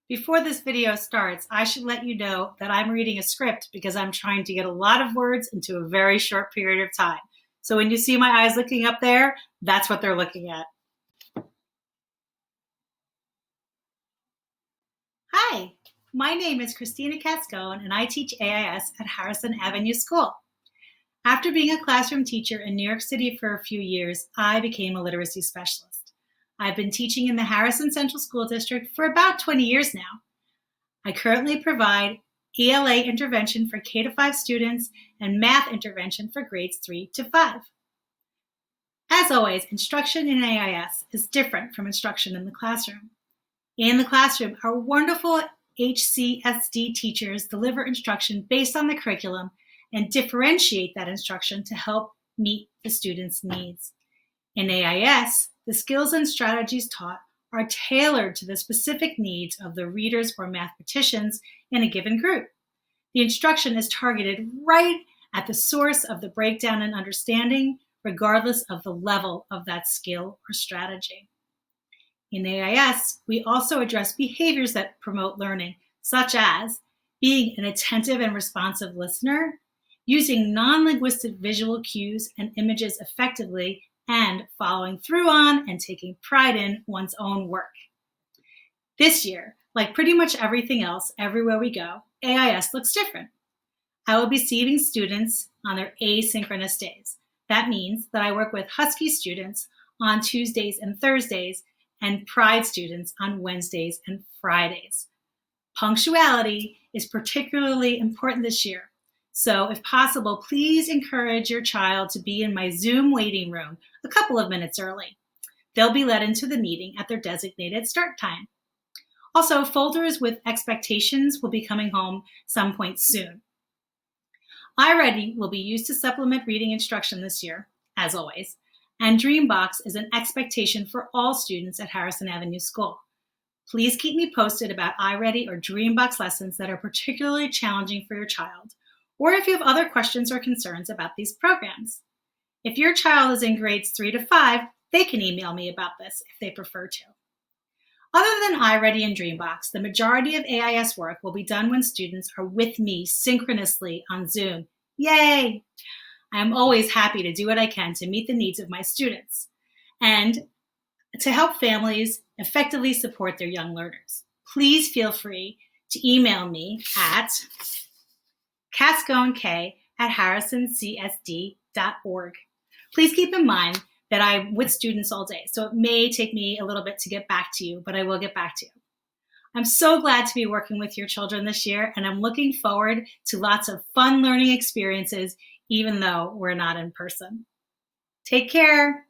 Before this video starts, I should let you know that I'm reading a script because I'm trying to get a lot of words into a very short period of time. So when you see my eyes looking up there, that's what they're looking at. Hi, my name is Christina Cascone and I teach AIS at Harrison Avenue School. After being a classroom teacher in New York City for a few years, I became a literacy specialist. I've been teaching in the Harrison Central School District for about 20 years now. I currently provide ELA intervention for K-5 students and math intervention for grades 3 to 5. As always, instruction in AIS is different from instruction in the classroom. In the classroom, our wonderful HCSD teachers deliver instruction based on the curriculum and differentiate that instruction to help meet the students' needs. In AIS, the skills and strategies taught are tailored to the specific needs of the readers or mathematicians in a given group. The instruction is targeted right at the source of the breakdown and understanding, regardless of the level of that skill or strategy. In AIS, we also address behaviors that promote learning, such as being an attentive and responsive listener, using non-linguistic visual cues and images effectively, and following through on and taking pride in one's own work. This year, like pretty much everything else everywhere we go, AIS looks different. I will be seeing students on their asynchronous days. That means that I work with Husky students on Tuesdays and Thursdays and Pride students on Wednesdays and Fridays. Punctuality is particularly important this year. So if possible, please encourage your child to be in my Zoom waiting room a couple of minutes early. They'll be led into the meeting at their designated start time. Also, folders with expectations will be coming home some point soon. iReady will be used to supplement reading instruction this year, as always, and Dreambox is an expectation for all students at Harrison Avenue School. Please keep me posted about iReady or Dreambox lessons that are particularly challenging for your child, or if you have other questions or concerns about these programs. If your child is in grades 3 to 5, they can email me about this if they prefer to. Other than iReady and Dreambox, the majority of AIS work will be done when students are with me synchronously on Zoom. Yay! I am always happy to do what I can to meet the needs of my students and to help families effectively support their young learners. Please feel free to email me at casconek@harrisoncsd.org. Please keep in mind that I'm with students all day, so it may take me a little bit to get back to you, but I will get back to you. I'm so glad to be working with your children this year, and I'm looking forward to lots of fun learning experiences, even though we're not in person. Take care.